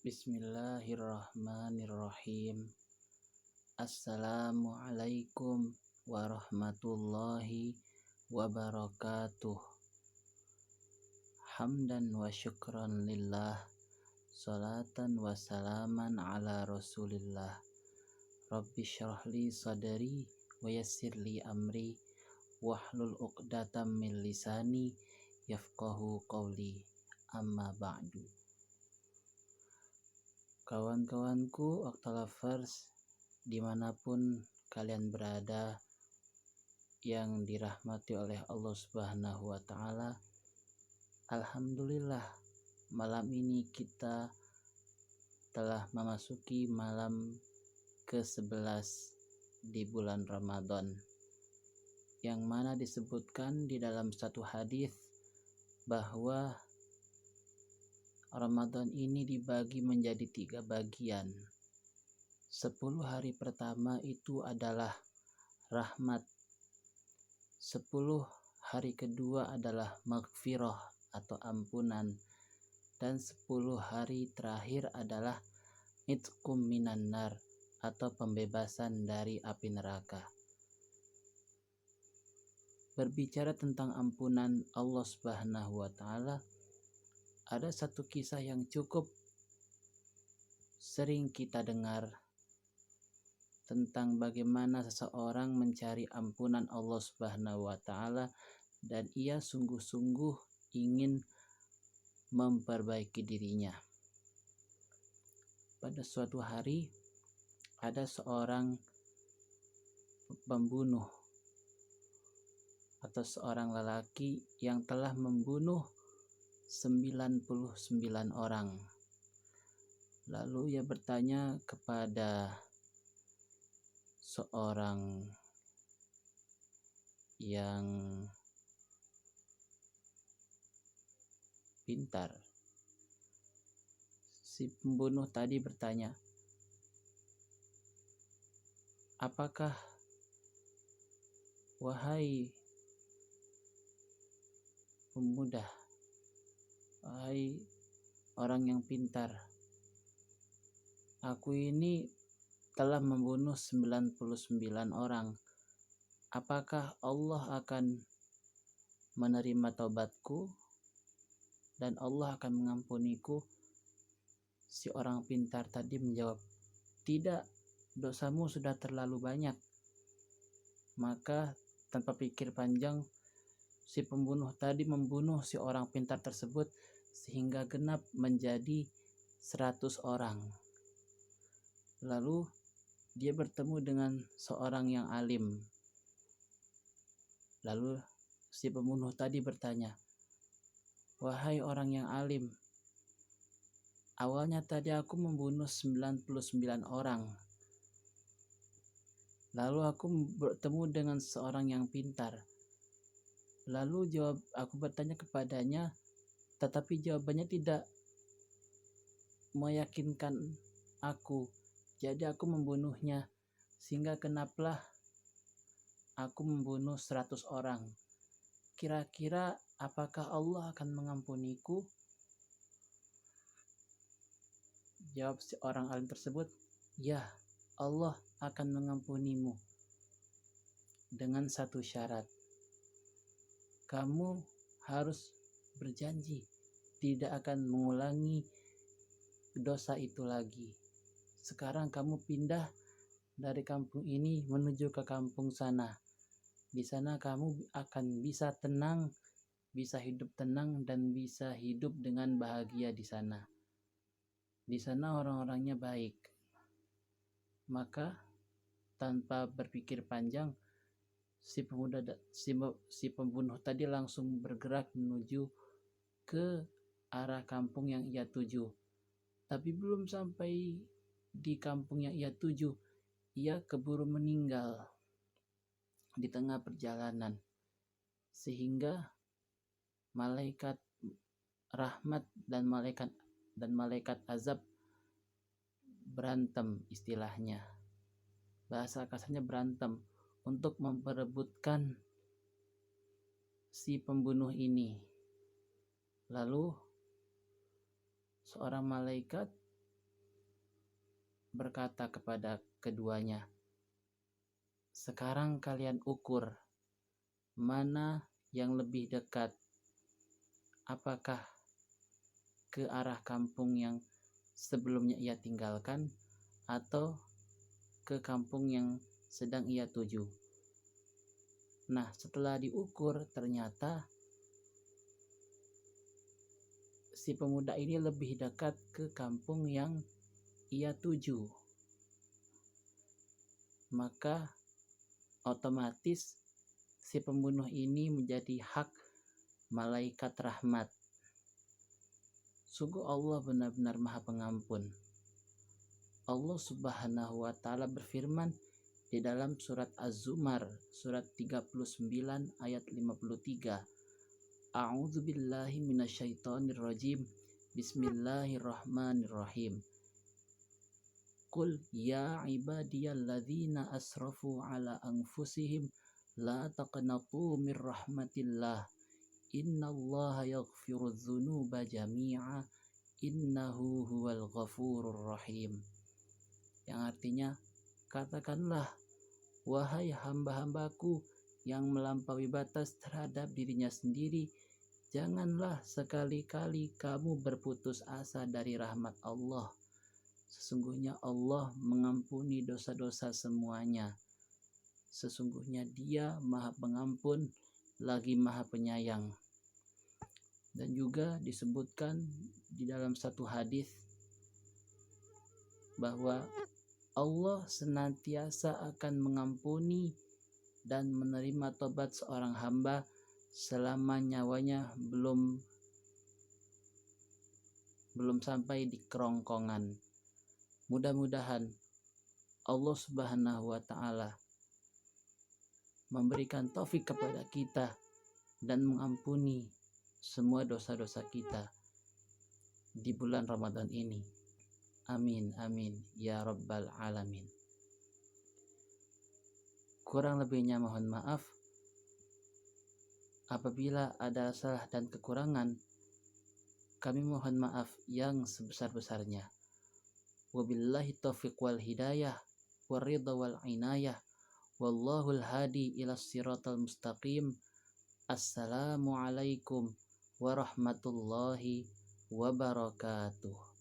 Bismillahirrahmanirrahim. Assalamualaikum warahmatullahi wabarakatuh. Hamdan wa syukran lillah, salatan wa salaman ala rasulillah. Rabbi syrahli sadari wa yassirli amri wahlul uqdatam min lisani yafqahu qawli. Amma ba'du. Kawan-kawanku Octalovers dimanapun kalian berada yang dirahmati oleh Allah Subhanahu wa Ta'ala, alhamdulillah malam ini kita telah memasuki malam ke-11 di bulan Ramadan, yang mana disebutkan di dalam satu hadis bahwa Ramadan ini dibagi menjadi 3 bagian. 10 hari pertama itu adalah rahmat. 10 hari kedua adalah maghfirah atau ampunan. Dan 10 hari terakhir adalah itqum minan nar atau pembebasan dari api neraka. Berbicara tentang ampunan Allah Subhanahu wa Ta'ala, ada satu kisah yang cukup sering kita dengar tentang bagaimana seseorang mencari ampunan Allah Subhanahu wa Ta'ala dan ia sungguh-sungguh ingin memperbaiki dirinya. Pada suatu hari ada seorang pembunuh atau seorang lelaki yang telah membunuh 99 orang. Lalu ia bertanya kepada seorang yang pintar. Si pembunuh tadi bertanya, "Apakah, wahai pemuda, wahai orang yang pintar, aku ini telah membunuh 99 orang. Apakah Allah akan menerima taubatku dan Allah akan mengampuniku?" Si orang pintar tadi menjawab, "Tidak, dosamu sudah terlalu banyak." Maka tanpa pikir panjang, si pembunuh tadi membunuh si orang pintar tersebut sehingga genap menjadi 100 orang. Lalu dia bertemu dengan seorang yang alim. Lalu si pembunuh tadi bertanya, "Wahai orang yang alim, awalnya tadi aku membunuh 99 orang. Lalu aku bertemu dengan seorang yang pintar. Lalu aku bertanya kepadanya, tetapi jawabannya tidak meyakinkan aku. Jadi aku membunuhnya, sehingga kenaplah aku membunuh 100 orang. Kira-kira apakah Allah akan mengampuniku?" Jawab si orang alim tersebut, "Ya, Allah akan mengampunimu dengan satu syarat. Kamu harus berjanji tidak akan mengulangi dosa itu lagi. Sekarang kamu pindah dari kampung ini menuju ke kampung sana. Di sana kamu akan bisa tenang, bisa hidup tenang dan bisa hidup dengan bahagia di sana. Di sana orang-orangnya baik." Maka tanpa berpikir panjang, si pembunuh tadi langsung bergerak menuju ke arah kampung yang ia tuju. Tapi belum sampai di kampung yang ia tuju, ia keburu meninggal di tengah perjalanan, sehingga malaikat rahmat dan malaikat azab berantem, istilahnya bahasa kasarnya berantem, untuk memperebutkan si pembunuh ini. Lalu seorang malaikat berkata kepada keduanya, "Sekarang kalian ukur mana yang lebih dekat, apakah ke arah kampung yang sebelumnya ia tinggalkan atau ke kampung yang sedang ia tuju." Nah, setelah diukur ternyata si pemuda ini lebih dekat ke kampung yang ia tuju. Maka otomatis si pembunuh ini menjadi hak malaikat rahmat. Sungguh Allah benar-benar Maha Pengampun. Allah Subhanahu wa taala berfirman di dalam surat Az-Zumar surat 39 ayat 53. A'udzu billahi minasyaitonir rajim. Bismillahirrahmanirrahim. Qul ya ibadiyalladzina asrafu ala anfusihim la taqnatu mir rahmatillah. Innallaha yaghfirudz dzunuba jami'a innahu huwal ghafurur rahim. Yang artinya, katakanlah, wahai hamba-hambaku yang melampaui batas terhadap dirinya sendiri, janganlah sekali-kali kamu berputus asa dari rahmat Allah. Sesungguhnya Allah mengampuni dosa-dosa semuanya. Sesungguhnya Dia Maha Pengampun lagi Maha Penyayang. Dan juga disebutkan di dalam satu hadis bahwa Allah senantiasa akan mengampuni dan menerima tobat seorang hamba selama nyawanya belum sampai di kerongkongan. Mudah-mudahan Allah Subhanahu wa taala memberikan taufik kepada kita dan mengampuni semua dosa-dosa kita di bulan Ramadan ini. Amin, amin, ya Rabbal Alamin. Kurang lebihnya mohon maaf. Apabila ada salah dan kekurangan, kami mohon maaf yang sebesar-besarnya. Wabillahi taufiq wal hidayah, waridha wal inayah, wallahul hadi ila siratal mustaqim. Assalamualaikum warahmatullahi wabarakatuh.